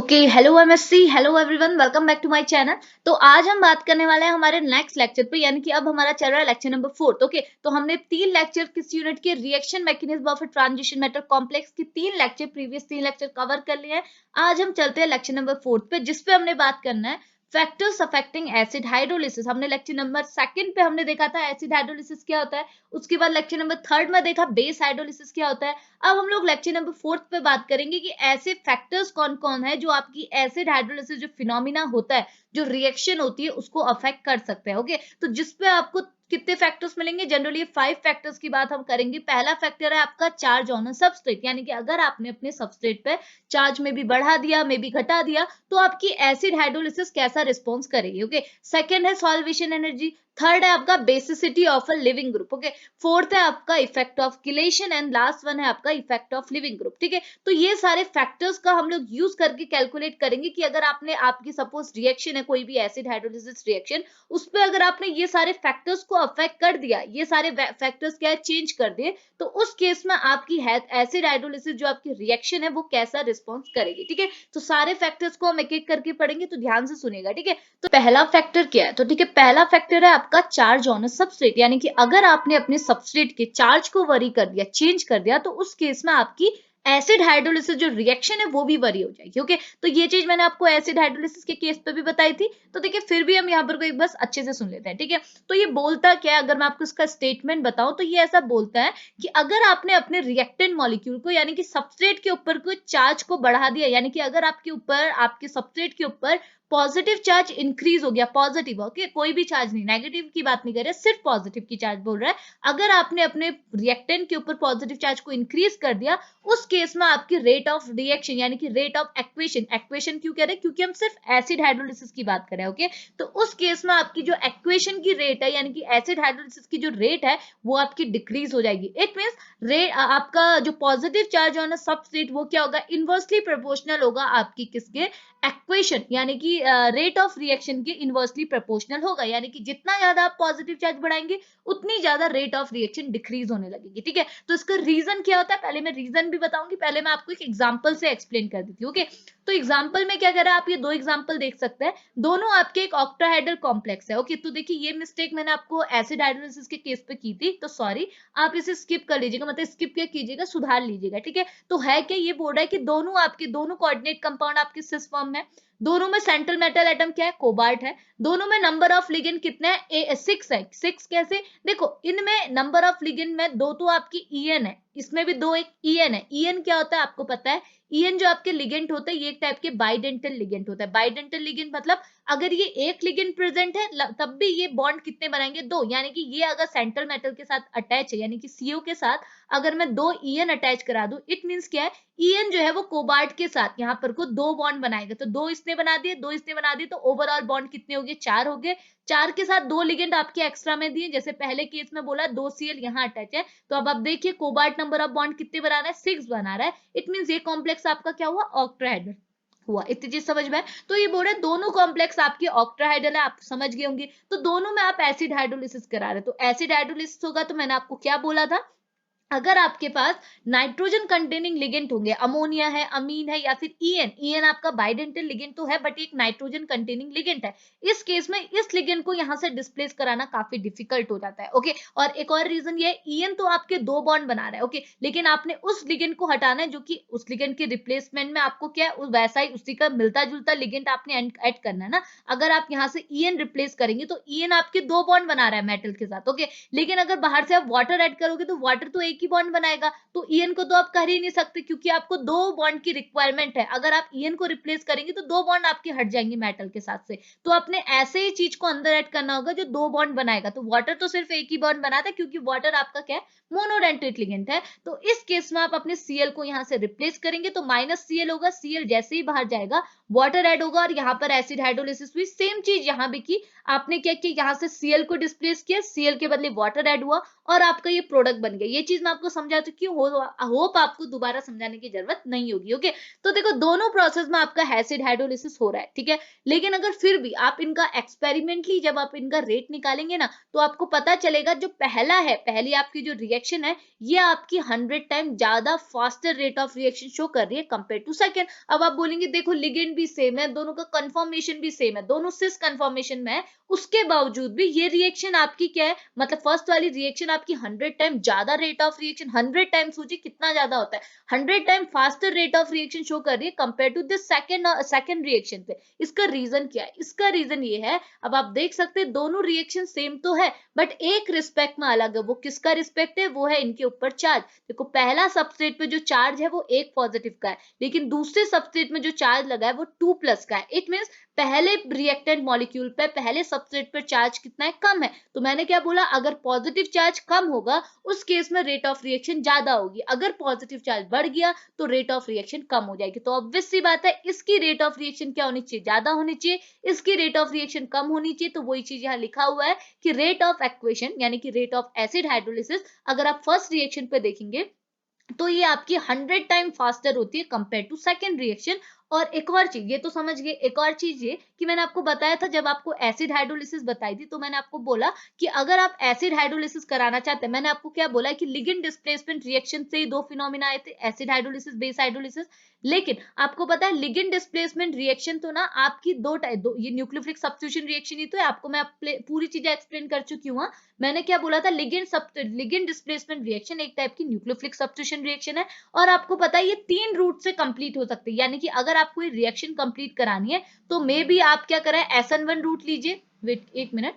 Okay, hello MSc, hello everyone, welcome back to my channel. तो आज हम बात करने वाले हैं हमारे नेक्स्ट लेक्चर पे, यानी कि अब हमारा चल रहा है लेक्चर नंबर 4। ओके, तो हमने 3 लेक्चर किस यूनिट के reaction mechanism of transition metal complex की 3 लेक्चर, प्रीवियस 3 लेक्चर कवर कर लिए हैं। आज हम चलते हैं लेक्चर नंबर 4 पे, जिसपे हमने बात करना है फैक्टर्स अफेक्टिंग एसिड हाइड्रोलिसिस। हमने लेक्चर नंबर 2 पे हमने देखा था एसिड हाइड्रोलिसिस क्या होता है, उसके बाद लेक्चर नंबर 3 में देखा बेस हाइड्रोलिसिस क्या होता है। अब हम लोग लेक्चर नंबर 4 पे बात करेंगे कि ऐसे फैक्टर्स कौन-कौन है जो आपकी एसिड हाइड्रोलिसिस जो फिनोमिना होता है, जो रिएक्शन होती है, उसको अफेक्ट कर सकते हैं। ओके, तो जिस पे आपको कितने फैक्टर्स मिलेंगे, जनरली 5 फैक्टर्स की बात हम करेंगे। पहला फैक्टर है आपका चार्ज ऑन अ सबस्ट्रेट, यानी कि अगर आपने अपने सबस्ट्रेट पे चार्ज में भी बढ़ा दिया, में भी घटा दिया, तो आपकी एसिड हाइड्रोलिसिस कैसा रिस्पॉन्स करेगी। ओके, सेकंड है सॉल्वेशन एनर्जी, थर्ड है आपका basicity of a leaving group. Okay, fourth है आपका effect of chelation, and last one है आपका इफेक्ट ऑफ लिविंग ग्रुप। ठीक है, तो ये सारे फैक्टर्स का हम लोग यूज करके कैलकुलेट करेंगे कि अगर आपने आपकी सपोज रिएक्शन है कोई भी एसिड हाइड्रोलिसिस रिएक्शन, उस पे अगर आपने ये सारे फैक्टर्स को अफेक्ट कर दिया, ये सारे फैक्टर्स क्या है चेंज कर दिए, तो उस केस में आपकी एसिड हाइड्रोलिसिस जो आपकी रिएक्शन है वो कैसा रिस्पॉन्स करेगी। ठीक है, तो सारे फैक्टर्स को हम एक एक करके पढ़ेंगे, तो ध्यान से सुनेगा। ठीक है, तो पहला फैक्टर क्या है, तो ठीक है, पहला फैक्टर है आपका चार्ज ऑन अ सबस्ट्रेट, यानी कि अगर आपने अपने सबस्ट्रेट के चार्ज को वरी कर दिया, चेंज कर दिया, तो उस केस में आपकी एसिड हाइड्रोलिसिस जो रिएक्शन है वो भी वरी हो जाएगी। ओके, तो ये चीज मैंने आपको एसिड हाइड्रोलिसिस के केस पे भी बताई थी। तो देखिए, फिर भी हम यहाँ पर कोई बस अच्छे से सुन लेते हैं। ठीक है, तो ये बोलता क्या है, अगर मैं आपको इसका स्टेटमेंट बताऊं, तो ये ऐसा बोलता है कि अगर आपने अपने रिएक्टेंट मॉलिक्यूल को, यानी कि सबस्ट्रेट के ऊपर कोई चार्ज को बढ़ा दिया, यानी कि अगर आपके ऊपर, आपके सबस्ट्रेट के ऊपर पॉजिटिव चार्ज इंक्रीज हो गया, पॉजिटिव। ओके, कोई भी चार्ज नहीं, नेगेटिव की बात नहीं कर रहे, सिर्फ पॉजिटिव की चार्ज बोल रहा है। अगर आपने अपने रिएक्टेंट के ऊपर पॉजिटिव चार्ज को इंक्रीज कर दिया, उस केस में आपकी रेट ऑफ रिएक्शन, यानी कि रेट ऑफ एक्वेशन, एक्वेशन क्यों कह रहे हैं, क्योंकि हम सिर्फ एसिड हाइड्रोलिसिस की बात कर रहे हैं। ओके, तो उस केस में आपकी जो एक्वेशन की रेट है, यानी कि एसिड हाइड्रोलिसिस की जो रेट है, वो आपकी डिक्रीज हो जाएगी। इट मींस रेट, आपका जो positive charge on a substrate वो क्या होगा, इनवर्सली प्रोपोर्शनल होगा आपकी किसके, एक्वेशन, यानी कि रेट ऑफ रिएक्शन के इनवर्सली प्रोपोर्शनल होगा। यानी कि जितना ज्यादा आप पॉजिटिव चार्ज बढ़ाएंगे, उतनी ज्यादा रेट ऑफ रिएक्शन डिक्रीज होने लगेगी। ठीक है, तो इसका रीजन क्या होता है, पहले मैं रीजन भी बताऊंगी, पहले मैं आपको एक एग्जांपल से एक्सप्लेन कर देती हूँ। ओके, तो एग्जांपल में क्या कर रहा है, आप ये दो एग्जांपल देख सकते हैं, दोनों आपके एक ऑक्टाहेड्रल कॉम्प्लेक्स है। ओके, तो देखिए, ये मिस्टेक मैंने आपको एसिड हाइड्रोलिसिस के केस पे की थी, तो सॉरी, आप इसे स्किप कर लीजिएगा, मतलब स्किप क्या कीजिएगा, सुधार लीजिएगा। ठीक है, तो है क्या, ये बोल रहा है कि दोनों आपके, दोनों कोऑर्डिनेट कंपाउंड आपके सिस फॉर्म में, दोनों में सेंट्रल मेटल एटम क्या है, कोबाल्ट है। दोनों में नंबर ऑफ लिगेंड कितने हैं, 6 है। 6 कैसे, देखो, इनमें नंबर ऑफ लिगेंड में दो तो आपकी ईएन है, इसमें भी दो, एक ईएन है। ईएन क्या होता है आपको पता है, ईएन जो आपके लिगेंड होते हैं, ये एक टाइप के बाइडेंटल लिगेंड होता है। बाइडेंटल लिगेंड मतलब अगर ये एक लिगेंड प्रेजेंट है, तब भी ये बॉन्ड कितने बनाएंगे, दो। यानी कि ये अगर सेंट्रल मेटल के साथ अटैच है, यानी कि सीओ के साथ अगर मैं दो ईएन अटैच करा दूं, इट मींस क्या है, ईएन जो है वो कोबाल्ट के साथ यहाँ पर को दो बॉन्ड बनाएगा, तो दो इसने बना दिए, दो इसने बना दिए, तो ओवरऑल बॉन्ड कितने हो गए, 4 हो गए। 4 के साथ दो लिगेंड आपके एक्स्ट्रा में दिए, जैसे पहले केस में बोला 2 सीएल यहाँ अटैच है, तो अब आप देखिए कोबाल्ट नंबर ऑफ बॉन्ड कितने बना रहा है, 6 बना रहा है। इट मींस ये कॉम्प्लेक्स आपका क्या हुआ, ऑक्टाहेड्रल हुआ। इतनी चीज समझ में है, तो ये बोल रहे हैं दोनों कॉम्प्लेक्स आपकी ऑक्टाहेड्रल है, आप समझ गए होंगे। तो दोनों में आप एसिड हाइड्रोलिसिस करा रहे, तो एसिड हाइड्रोलिसिस होगा, तो मैंने आपको क्या बोला था, अगर आपके पास नाइट्रोजन कंटेनिंग लिगेंड होंगे, अमोनिया है, अमीन है, या फिर ईएन, ईएन आपका बाइडेंटल लिगेंड तो है, बट एक नाइट्रोजन कंटेनिंग लिगेंड है, इस केस में इस लिगेंड को यहां से डिस्प्लेस कराना काफी डिफिकल्ट हो जाता है। ओके, और एक और रीजन ये, ईएन तो आपके दो बॉन्ड बना रहा है, ओके, लेकिन आपने उस लिगेंड को हटाना है, जो कि उस लिगेंड के रिप्लेसमेंट में आपको क्या है, वैसा ही उसी का मिलता जुलता लिगेंड आपने ऐड करना है ना। अगर आप यहाँ से ईएन रिप्लेस करेंगे, तो ईएन आपके दो बॉन्ड बना रहा है मेटल के साथ। ओके, लेकिन अगर बाहर से आप वाटर ऐड करोगे, तो वाटर तो एक ही बॉन्ड बनाएगा, तो ईएन को तो आप कर ही नहीं सकते, क्योंकि आपको दो बॉन्ड की रिक्वायरमेंट है। अगर आप ईएन को रिप्लेस करेंगे, तो दो बॉन्ड आपके हट जाएंगे मेटल के साथ से, तो आपने ऐसे ही चीज को अंदर ऐड करना होगा जो दो बॉन्ड बनाएगा। तो वाटर तो सिर्फ एक ही बॉन्ड बनाता है, क्योंकि वाटर आपका क्या है, मोनोडेंटेट लिगेंड है। तो इस केस में आप अपने सीएल को यहाँ से रिप्लेस करेंगे, तो माइनस सीएल होगा, सीएल जैसे ही बाहर जाएगा, वाटर ऐड होगा, और यहाँ पर एसिड हाइड्रोलिसिस हुई, सेम चीज यहाँ भी की। आपने क्या किया, यहाँ से सीएल को डिस्प्लेस किया, सीएल के बदले वाटर ऐड हुआ, और आपका ये प्रोडक्ट बन गया। ये चीज मैं आपको समझा चुकी हूँ, होप आपको दोबारा समझाने की जरूरत नहीं होगी। ओके, तो देखो दोनों प्रोसेस में आपका एसिड हाइड्रोलिसिस हो रहा है, ठीक है। लेकिन अगर फिर भी आप इनका एक्सपेरिमेंटली जब आप इनका रेट निकालेंगे ना, तो आपको पता चलेगा जो पहला है, पहली आपकी जो रिएक्शन है, ये आपकी 100 टाइम ज्यादा faster rate of reaction show कर रही है कंपेयर टू सेकंड। अब आप बोलेंगे देखो लिगेंड भी सेम है, दोनों का कंफर्मेशन भी सेम है, दोनों सिस कंफर्मेशन में है, उसके बावजूद भी ये रिएक्शन आपकी क्या है, मतलब फर्स्ट वाली रिएक्शन आपकी 100 टाइम ज्यादा रेट ऑफ रिएक्शन, 100 टाइम सोचिए कितना ज्यादा होता है, 100 time faster rate of reaction show कर रही है compare to this second reaction पे। इसका रीजन क्या है? इसका रीजन ये है, अब आप देख सकते हैं दोनों रिएक्शन सेम तो है, बट एक रिस्पेक्ट में अलग है। वो किसका रिस्पेक्ट है? वो है इनके ऊपर चार्ज। देखो पहला सबस्ट्रेट पे जो चार्ज है वो 1 पॉजिटिव का है, लेकिन दूसरे सबस्ट्रेट में जो चार्ज लगा है वो 2 प्लस का है। इट मींस पहले रिएक्टेंट मॉलिक्यूल पे, पहले सबस्ट्रेट पर चार्ज कितना है? कम है। तो मैंने क्या बोला, अगर पॉजिटिव चार्ज कम होगा उस केस में रेट ऑफ रिएक्शन ज्यादा होगी, अगर पॉजिटिव चार्ज बढ़ गया तो रेट ऑफ रिएक्शन कम हो जाएगी। तो ऑब्वियस सी बात है, इसकी रेट ऑफ रिएक्शन क्या होनी चाहिए? ज्यादा होनी चाहिए, इसकी रेट ऑफ रिएक्शन कम होनी चाहिए। तो वही चीज यहाँ लिखा हुआ है कि रेट ऑफ एक्वेशन यानी कि रेट ऑफ एसिड हाइड्रोलिसिस, अगर आप फर्स्ट रिएक्शन पे देखेंगे तो ये आपकी 100 टाइम फास्टर होती है कंपेयर टू सेकंड रिएक्शन। और एक और चीज, ये तो समझ गए, एक और चीज ये कि मैंने आपको बताया था, जब आपको एसिड हाइड्रोलिसिस बताई थी तो मैंने आपको बोला कि अगर आप एसिड हाइड्रोलिसिस कराना चाहते हैं, मैंने आपको क्या बोला कि लिगेंड डिस्प्लेसमेंट रिएक्शन से ही दो फिनोमिना आए थे, एसिड हाइड्रोलिसिस, बेस हाइड्रोलिसिस। लेकिन आपको पता है लिगेंड डिस्प्लेसमेंट रिएक्शन तो ना आपकी दो टाइप, दो ये न्यूक्लियोफिलिक सब्स्टिट्यूशन रिएक्शन ही तो है, आपको मैं पूरी चीजें एक्सप्लेन कर चुकी हूँ। मैंने क्या बोला था, लिगेंड डिस्प्लेसमेंट रिएक्शन एक टाइप की न्यूक्लियोफिलिक सब्स्टिट्यूशन रिएक्शन है, और आपको पता है ये 3 रूट से कंप्लीट हो सकती है। यानी कि अगर आपको ये रिएक्शन कंप्लीट करानी है तो मे बी आप क्या करें, SN1 रूट लीजिए, वेट एक मिनट,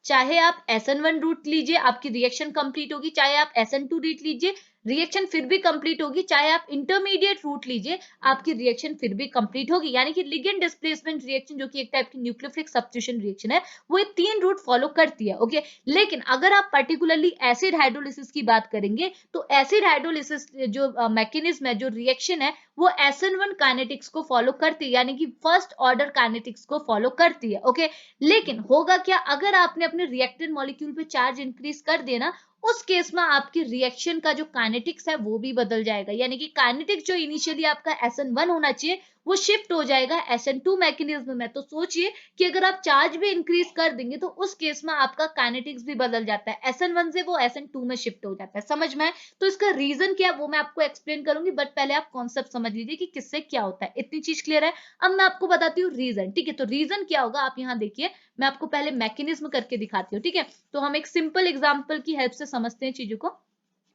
चाहे आप SN1 रूट लीजिए आपकी रिएक्शन कंप्लीट होगी, चाहे आप SN2 रूट लीजिए रिएक्शन फिर भी कंप्लीट होगी, चाहे आप इंटरमीडिएट रूट लीजिए आपकी रिएक्शन फिर भी कंप्लीट होगी। यानी कि लिगेंड डिस्प्लेसमेंट रिएक्शन जो कि एक टाइप की न्यूक्लियोफिलिक सब्स्टिट्यूशन रिएक्शन है, वो ये 3 रूट फॉलो करती है। ओके, लेकिन अगर आप पर्टिकुलरली एसिड हाइड्रोलिसिस की बात करेंगे तो एसिड हाइड्रोलिसिस जो मैकेनिज्म है, जो रिएक्शन है, वो SN1 काइनेटिक्स को फॉलो करती है, यानी कि फर्स्ट ऑर्डर काइनेटिक्स को फॉलो करती है। ओके, लेकिन होगा क्या, अगर आपने अपने रिएक्टेंट मॉलिक्यूल पे चार्ज इंक्रीज कर दिया ना, उस केस में आपकी रिएक्शन का जो काइनेटिक्स है वो भी बदल जाएगा। यानी कि काइनेटिक्स जो इनिशियली आपका SN1 होना चाहिए वो शिफ्ट हो जाएगा SN2 मैकेनिज्म में। तो सोचिए कि अगर आप चार्ज भी इंक्रीज कर देंगे तो उस केस में आपका काइनेटिक्स भी बदल जाता है, SN1 से वो SN2 में शिफ्ट हो जाता है। समझ में आए? तो इसका रीजन क्या है वो मैं आपको एक्सप्लेन करूंगी, बट पहले आप कॉन्सेप्ट समझ लीजिए कि किससे क्या होता है। इतनी चीज क्लियर है? अब मैं आपको बताती हूँ रीजन। ठीक है, तो रीजन क्या होगा आप यहाँ देखिए, मैं आपको पहले मैकेनिज्म करके दिखाती हूँ। ठीक है, तो हम एक सिंपल एग्जांपल की हेल्प से समझते हैं चीजों को।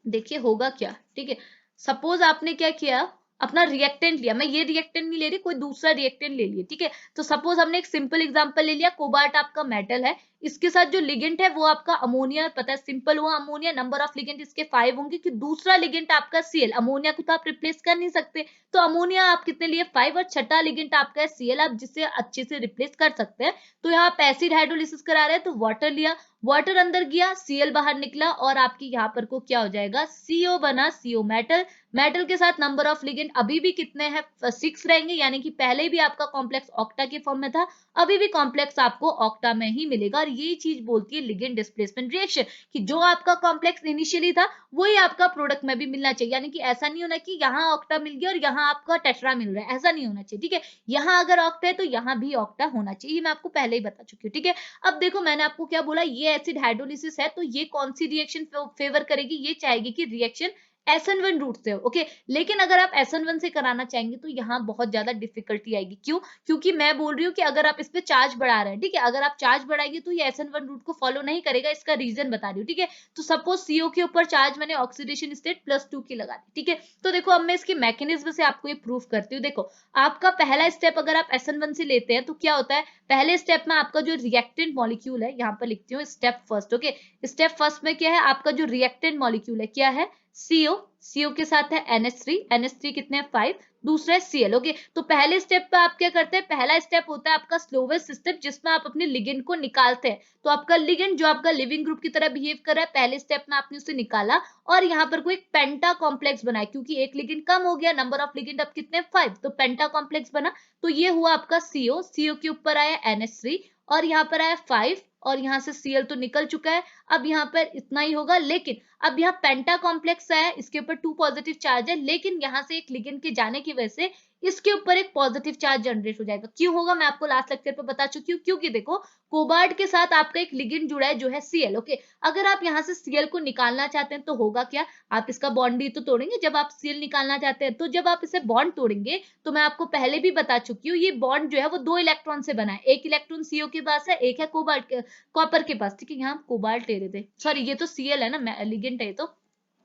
देखिए होगा क्या, ठीक है, सपोज आपने क्या किया, अपना रिएक्टेंट लिया, मैं ये रिएक्टेंट नहीं ले रही, कोई दूसरा रिएक्टेंट ले लिया। ठीक है, तो सपोज हमने एक सिंपल एग्जांपल ले लिया, कोबाल्ट आपका मेटल है, इसके साथ जो लिगेंट है वो आपका अमोनिया, पता है सिंपल हुआ अमोनिया, नंबर ऑफ लिगेंट इसके 5 होंगे कि दूसरा लिगेंट आपका Cl, अमोनिया को तो आप रिप्लेस कर नहीं सकते, तो अमोनिया आप कितने लिए 5, और छठा लिगेंट आपका है Cl, आप जिससे अच्छे से रिप्लेस कर सकते हैं। तो यहाँ आप एसिड हाइड्रोलिसिस करा रहे हैं तो वाटर लिया, वाटर अंदर गया, Cl बाहर निकला, और आपकी यहाँ पर को क्या हो जाएगा, CO बना, CO मेटल, मेटल के साथ नंबर ऑफ लिगेंड अभी भी कितने हैं, 6 रहेंगे। यानी कि पहले भी आपका कॉम्प्लेक्स ऑक्टा के फॉर्म में था, अभी भी कॉम्प्लेक्स आपको ऑक्टा में ही मिलेगा। और यही चीज बोलती है लिगेंड डिस्प्लेसमेंट रिएक्शन, कि जो आपका कॉम्प्लेक्स इनिशियली था वही आपका प्रोडक्ट में भी मिलना चाहिए। यानी कि ऐसा नहीं होना कि यहाँ ऑक्टा मिल गया और यहाँ आपका टेट्रा मिल रहा है, ऐसा नहीं होना चाहिए। ठीक है, यहाँ अगर ऑक्टा है तो यहाँ भी ऑक्टा होना चाहिए, ये मैं आपको पहले ही बता चुकी हूँ। ठीक है, अब देखो मैंने आपको क्या बोला, ये एसिड हाइड्रोलिसिस है, तो ये कौन सी रिएक्शन फेवर करेगी, ये चाहेगी कि रिएक्शन SN1 रूट से हो। ओके, लेकिन अगर आप SN1 से कराना चाहेंगे तो यहाँ बहुत ज्यादा डिफिकल्टी आएगी। क्यों? क्योंकि मैं बोल रही हूँ कि अगर आप इस पे चार्ज बढ़ा रहे हैं, ठीक है, अगर आप चार्ज बढ़ाएंगे तो ये SN1 रूट को फॉलो नहीं करेगा, इसका रीजन बता रही हूँ। ठीक है, तो सपोज CO के ऊपर चार्ज मैंने ऑक्सीडेशन स्टेट +2 की लगा दी। ठीक है, तो देखो अब मैं इसके मैकेनिज्म से आपको ये प्रूफ करती हूँ। देखो आपका पहला स्टेप अगर आप SN1 से लेते हैं तो क्या होता है, पहले स्टेप में आपका जो रिएक्टेंट मॉलिक्यूल है, यहाँ पर लिखती हूँ step first. Okay, step first में क्या है, आपका जो रिएक्टेंट मॉलिक्यूल है क्या है, CO के साथ है NH3 कितने हैं 5, दूसरा है Cl। ओके, तो पहले स्टेप पे आप क्या करते हैं, पहला स्टेप होता है आपका स्लोवेस्ट स्टेप, जिसमें आप अपने लिगेंड को निकालते हैं। तो आपका लिगेंड जो आपका लिविंग ग्रुप की तरह बिहेव कर रहा है, पहले स्टेप में आपने उसे निकाला और यहाँ पर कोई पेंटा कॉम्प्लेक्स बनाया, क्योंकि एक लिगेंड कम हो गया, नंबर ऑफ लिगेंड अब कितने 5, तो पेंटा कॉम्प्लेक्स बना। तो ये हुआ आपका CO के ऊपर आया NH3 और यहाँ पर आया 5 और यहाँ से Cl तो निकल चुका है, अब यहाँ पर इतना ही होगा। लेकिन अब यहाँ पेंटा कॉम्प्लेक्स है, इसके ऊपर 2 पॉजिटिव चार्ज है, लेकिन यहाँ से एक लिगेंड के जाने की वजह से इसके ऊपर एक पॉजिटिव चार्ज जनरेट हो जाएगा। क्यों होगा मैं आपको लास्ट लेक्चर पे बता चुकी हूँ, क्योंकि देखो कोबाल्ट के साथ आपका एक लिगेंड जुड़ा है जो है Cl, ओके। अगर आप यहाँ से Cl को निकालना चाहते हैं तो होगा क्या, आप इसका बॉन्ड ही तो तोड़ेंगे जब आप Cl निकालना चाहते हैं। तो जब आप इसे बॉन्ड तोड़ेंगे तो मैं आपको पहले भी बता चुकी हूँ, ये बॉन्ड जो है वो 2 इलेक्ट्रॉन से बना है, एक इलेक्ट्रॉन CO के पास है, एक है कोबाल्ट के कॉपर के पास, ठीक है। यहाँ कोबाल्ट ले रहे थे, सॉरी ये तो Cl है ना, लिगेंड है तो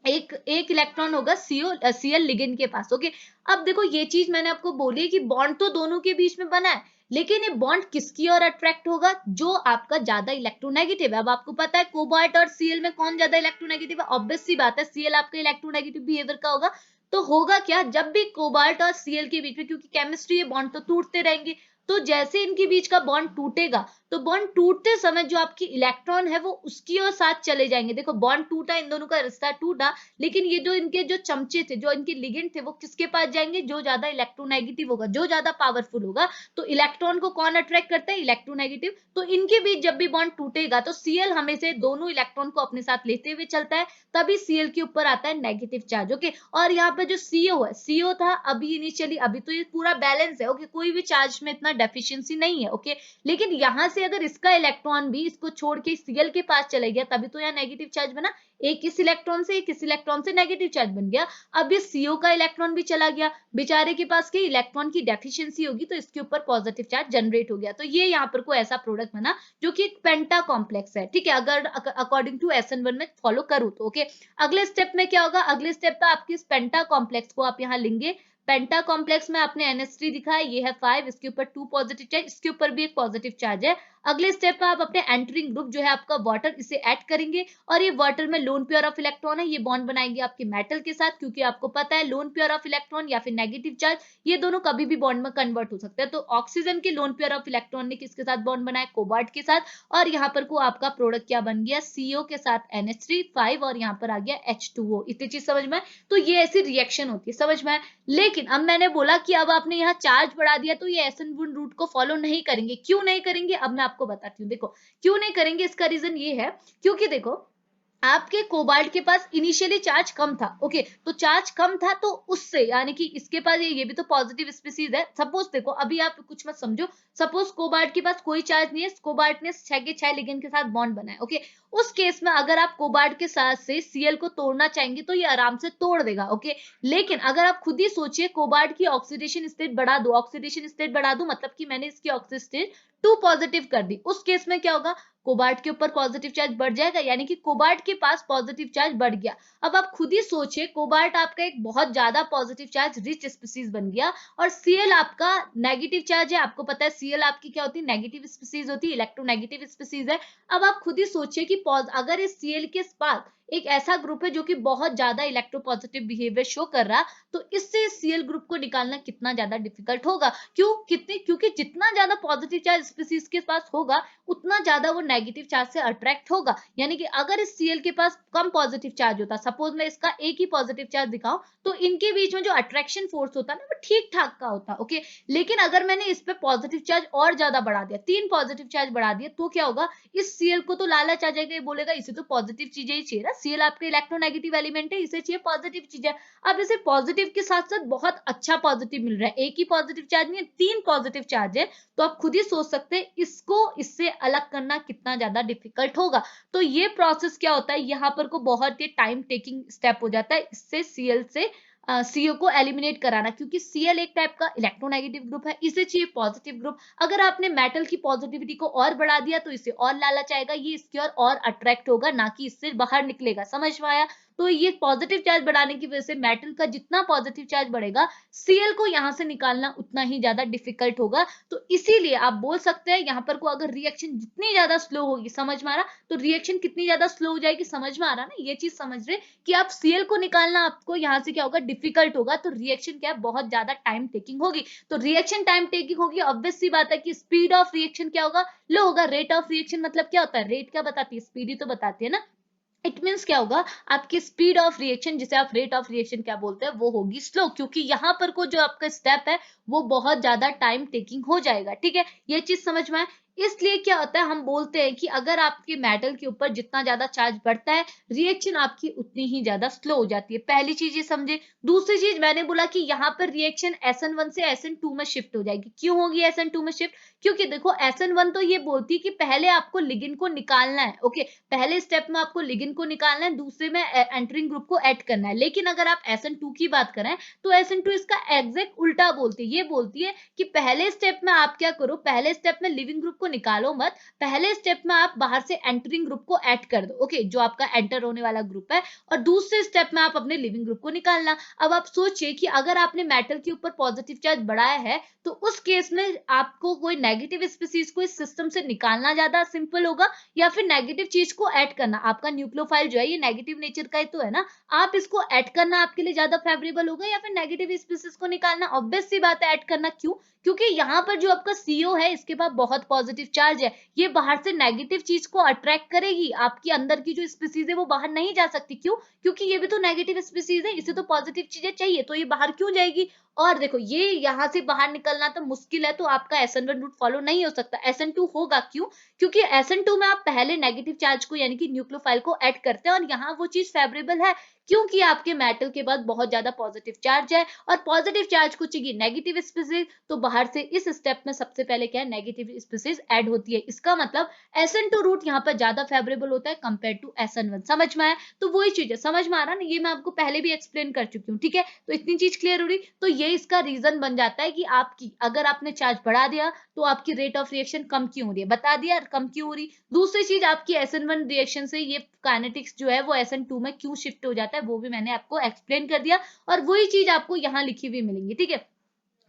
एक एक इलेक्ट्रॉन होगा Cl लिगेंड के पास, ओके। अब देखो ये चीज मैंने आपको बोली है कि बॉन्ड तो दोनों के बीच में बना है, लेकिन ये बॉन्ड किसकी ओर अट्रैक्ट होगा, जो आपका ज्यादा इलेक्ट्रोनेगेटिव है। अब आपको पता है कोबाल्ट और Cl में कौन ज्यादा इलेक्ट्रोनेगेटिव है, ऑब्वियस सी बात है Cl आपका इलेक्ट्रोनेगेटिव बिहेवियर का होगा। तो होगा क्या, जब भी कोबाल्ट और Cl के बीच में, क्योंकि केमिस्ट्री ये बॉन्ड तो टूटते रहेंगे, तो जैसे इनके बीच का बॉन्ड टूटेगा तो बॉन्ड टूटते समय जो आपकी इलेक्ट्रॉन है वो उसकी ओर साथ चले जाएंगे। देखो बॉन्ड टूटा, इन दोनों का रिश्ता टूटा, लेकिन ये जो इनके जो चमचे थे, जो इनके लिगेंड थे, वो किसके पास जाएंगे, जो ज्यादा इलेक्ट्रोनेगेटिव होगा, जो ज्यादा पावरफुल होगा। तो इलेक्ट्रॉन को कौन अट्रैक्ट करता है, इलेक्ट्रोनेगेटिव। तो इनके बीच जब भी बॉन्ड टूटेगा तो Cl हमेशा दोनों इलेक्ट्रॉन को अपने साथ लेते हुए चलता है, तभी Cl के ऊपर आता है नेगेटिव चार्ज, ओके। और यहाँ पे जो CO है, CO था अभी इनिशियली, अभी तो ये पूरा बैलेंस है, ओके, कोई भी चार्ज में इतना डेफिशिएंसी नहीं है, ओके। लेकिन यहाँ से अगर इसका इलेक्ट्रॉन भी इसको छोड़ के Cl के पास चले गया, तभी तो यहाँ नेगेटिव चार्ज बना, एक इस इलेक्ट्रॉन से एक इस इलेक्ट्रॉन से नेगेटिव चार्ज बन गया। अब ये CO का इलेक्ट्रॉन भी चला गया, बेचारे के पास के इलेक्ट्रॉन की डेफिशिएंसी होगी, तो इसके ऊपर पॉजिटिव चार्ज जनरेट हो गया। तो ये यहाँ पर कोई ऐसा प्रोडक्ट बना जो कि एक पेंटा कॉम्प्लेक्स है, ठीक है, अगर अकॉर्डिंग टू SN1 में फॉलो करूँ तो, ओके। अगले स्टेप में क्या होगा, अगले स्टेप पे आपकी इस पेंटा कॉम्प्लेक्स को आप यहाँ लेंगे। पेंटा कॉम्प्लेक्स में आपने NH3 दिखा है, ये है 5, इसके ऊपर 2 पॉजिटिव चार्ज, इसके ऊपर भी एक पॉजिटिव चार्ज है। अगले स्टेप पे आप अपने एंटरिंग ग्रुप जो है आपका वाटर, इसे ऐड करेंगे, और ये वाटर में लोन पेयर ऑफ इलेक्ट्रॉन है, ये बॉन्ड बनाएंगे आपके मेटल के साथ, क्योंकि आपको पता है लोन पेयर ऑफ इलेक्ट्रॉन या फिर नेगेटिव चार्ज, ये दोनों कभी भी बॉन्ड में कन्वर्ट हो सकते हैं। तो ऑक्सीजन के लोन पेयर ऑफ इलेक्ट्रॉन ने किसके साथ बॉन्ड बनाया, कोबाल्ट के साथ, और यहाँ पर को आपका प्रोडक्ट क्या बन गया, CO के साथ NH3 5, और यहाँ पर आ गया H2O। इतनी चीज समझ में, तो ये ऐसी रिएक्शन होती है, समझ में। लेकिन अब मैंने बोला कि अब आपने यहाँ चार्ज बढ़ा दिया तो ये SN1 रूट को फॉलो नहीं करेंगे। क्यों नहीं करेंगे, अब मैं आपको बताती हूँ। देखो क्यों नहीं करेंगे, इसका रीजन ये है, क्योंकि देखो आपके कोबाल्ट के पास इनिशियली चार्ज कम था, ओके। तो चार्ज कम था तो उससे, यानी कि इसके पास ये भी तो पॉजिटिव स्पीसीज है। सपोज देखो अभी आप कुछ मत समझो, सपोज कोबाल्ट के पास कोई चार्ज नहीं है, कोबाल्ट ने 6 के 6 लिगेंड के साथ बॉन्ड बनाया, ओके। उस केस में अगर आप कोबाल्ट के साथ से Cl को तोड़ना चाहेंगे तो ये आराम से तोड़ देगा, ओके। लेकिन अगर आप खुद ही सोचिए, कोबाल्ट की ऑक्सीडेशन स्टेट बढ़ा दो, ऑक्सीडेशन स्टेट बढ़ा दो मतलब कि मैंने इसकी ऑक्सीडेशन स्टेट 2 पॉजिटिव कर दी, उस केस में क्या होगा, कोबाल्ट के ऊपर पॉजिटिव चार्ज बढ़ जाएगा, यानी कि कोबाल्ट के पास पॉजिटिव चार्ज बढ़ गया। अब आप खुद ही सोचिए, कोबाल्ट आपका एक बहुत ज्यादा पॉजिटिव चार्ज रिच स्पीसीज बन गया, और Cl आपका नेगेटिव चार्ज है। आपको पता है Cl आपकी क्या होती है, नेगेटिव स्पीसीज होती है, इलेक्ट्रोनेगेटिव स्पीसीज है। अब आप खुद ही सोचिए कि अगर इस Cl के पास एक ऐसा ग्रुप है जो कि बहुत ज्यादा इलेक्ट्रोपॉजिटिव बिहेवियर शो कर रहा, तो इससे Cl ग्रुप को निकालना कितना ज्यादा डिफिकल्ट होगा। क्योंकि जितना ज्यादा पॉजिटिव चार्ज स्पीसीज के पास होगा, उतना ज्यादा वो नेगेटिव चार्ज से अट्रैक्ट होगा। यानी कि अगर इस Cl के पास कम पॉजिटिव चार्ज होता, सपोज मैं इसका एक ही पॉजिटिव चार्ज दिखाऊं, तो इनके बीच में जो अट्रैक्शन फोर्स होता है ना, वो ठीक ठाक का होता, ओके। लेकिन अगर मैंने इस पे पॉजिटिव चार्ज और ज्यादा बढ़ा दिया, 3 पॉजिटिव चार्ज बढ़ा दिया, तो क्या होगा, इस Cl को तो लालच आ जाएगा, ये बोलेगा इसे तो पॉजिटिव चीजें ही चाहिए ना, Cl आपके इलेक्ट्रोनेगेटिव एलिमेंट है, इसे चाहिए पॉजिटिव चीजें। अब इसे पॉजिटिव के साथ साथ बहुत अच्छा पॉजिटिव मिल रहा है, एक ही पॉजिटिव चार्ज नहीं है, 3 पॉजिटिव चार्ज है। तो आप खुद ही सोच सकते हैं इसको इससे अलग करना कितना ज्यादा डिफिकल्ट होगा। तो ये प्रोसेस क्या होता है, यहाँ पर को बहुत ही टाइम टेकिंग स्टेप हो जाता है, इससे Cl से CO को एलिमिनेट कराना, क्योंकि Cl एक टाइप का इलेक्ट्रोनेगेटिव ग्रुप है, इसे चाहिए पॉजिटिव ग्रुप। अगर आपने मेटल की पॉजिटिविटी को और बढ़ा दिया तो इसे और लालच आएगा, ये इसकी और अट्रैक्ट होगा, ना कि इससे बाहर निकलेगा, समझ में आया। तो ये पॉजिटिव चार्ज बढ़ाने की वजह से मेटल का जितना पॉजिटिव चार्ज बढ़ेगा, Cl को यहाँ से निकालना उतना ही ज्यादा डिफिकल्ट होगा। तो इसीलिए आप बोल सकते हैं यहाँ पर को अगर रिएक्शन जितनी ज्यादा स्लो होगी, समझ में आ रहा, तो रिएक्शन कितनी ज्यादा स्लो हो जाएगी, समझ में आ रहा ना, ये चीज समझ रहे कि आप Cl को निकालना आपको यहाँ से क्या होगा, डिफिकल्ट होगा। तो रिएक्शन क्या है, बहुत ज्यादा टाइम टेकिंग होगी। तो रिएक्शन टाइम टेकिंग होगी, ऑब्वियस सी बात है कि स्पीड ऑफ रिएक्शन क्या होगा, लो होगा। रेट ऑफ रिएक्शन मतलब क्या होता है, रेट क्या बताती है, स्पीड ही तो बताती है ना। इट मीन्स क्या होगा, आपकी स्पीड ऑफ रिएक्शन, जिसे आप रेट ऑफ रिएक्शन क्या बोलते हैं, वो होगी स्लो, क्योंकि यहाँ पर को जो आपका स्टेप है वो बहुत ज्यादा टाइम टेकिंग हो जाएगा, ठीक है, ये चीज समझ में आए। इसलिए क्या होता है, हम बोलते हैं कि अगर आपके मेटल के ऊपर जितना ज्यादा चार्ज बढ़ता है, रिएक्शन आपकी उतनी ही ज्यादा स्लो हो जाती है। पहली चीज ये समझे। दूसरी चीज मैंने बोला कि यहाँ पर रिएक्शन SN1 से SN2 में शिफ्ट हो जाएगी। क्यों होगी SN2 में शिफ्ट? क्योंकि देखो SN1 तो ये बोलती है कि पहले आपको लिगेंड को निकालना है। ओके, पहले स्टेप में आपको लिगेंड को निकालना है, दूसरे में एंटरिंग ग्रुप को ऐड करना है। लेकिन अगर आप SN2 की बात करें तो SN2 इसका एग्जैक्ट उल्टा बोलती है। ये बोलती है कि पहले स्टेप में आप क्या करो, पहले स्टेप में लिविंग ग्रुप को निकालो मत, पहले स्टेप में आप बाहर से एंटरिंग ग्रुप को ऐड कर दो। ओके, जो आपका एंटर होने वाला ग्रुप है, और दूसरे स्टेप में आप अपने लिविंग ग्रुप को निकालना। अब आप सोचिए कि अगर आपने मेटल के ऊपर पॉजिटिव चार्ज बढ़ाया है, तो उस केस में आपको कोई नेगेटिव स्पीसीज को इस सिस्टम से निकालना ज्यादा सिंपल होगा, या फिर नेगेटिव चीज को ऐड करना। आपका न्यूक्लियोफाइल जो है ये नेगेटिव नेचर का ही तो है ना, आप इसको ऐड करना आपके लिए ज्यादा फेवरेबल होगा, या फिर नेगेटिव स्पीसीज को निकालना? ऑब्वियस सी बात है, ऐड करना। क्यों? क्योंकि यहाँ पर जो आपका CO है, इसके पास बहुत पॉजिटिव चार्ज है, ये बाहर से नेगेटिव चीज को अट्रैक्ट करेगी। आपकी अंदर की जो स्पीसीज है वो बाहर नहीं जा सकती। क्यों? क्योंकि ये भी तो नेगेटिव स्पीसीज है, इसे तो पॉजिटिव चीजें चाहिए, तो ये बाहर क्यों जाएगी? और देखो, ये यहाँ से बाहर निकलना तो मुश्किल है, तो आपका SN1 रूट फॉलो नहीं हो सकता, SN2 होगा। क्यों? क्योंकि SN2 में आप पहले नेगेटिव चार्ज को यानी कि न्यूक्लियोफाइल को ऐड करते हैं, और यहाँ वो चीज फेवरेबल है क्योंकि आपके मेटल के पास बहुत ज्यादा पॉजिटिव चार्ज है, और पॉजिटिव चार्ज को चाहिए नेगेटिव स्पीसीज, तो बाहर से इस स्टेप में सबसे पहले क्या है, नेगेटिव स्पीसीज ऐड होती है। इसका मतलब SN2 रूट यहाँ पर ज्यादा फेवरेबल होता है कंपेयर टू SN1। समझ में आया? तो वही चीज है, समझ में आ रहा ना, ये मैं आपको पहले भी एक्सप्लेन कर चुकी हूँ। ठीक है, तो इतनी चीज क्लियर हो रही। तो ये इसका रीजन बन जाता है कि आपकी अगर आपने चार्ज बढ़ा दिया तो आपकी रेट ऑफ रिएक्शन कम क्यों हो रही है, बता दिया कम क्यों हो रही। दूसरी चीज, आपकी SN1 रिएक्शन से ये काइनेटिक्स जो है वो SN2 में क्यों शिफ्ट हो जाता है, वो भी मैंने आपको एक्सप्लेन कर दिया, और वही चीज आपको यहाँ लिखी हुई मिलेंगी। ठीक है,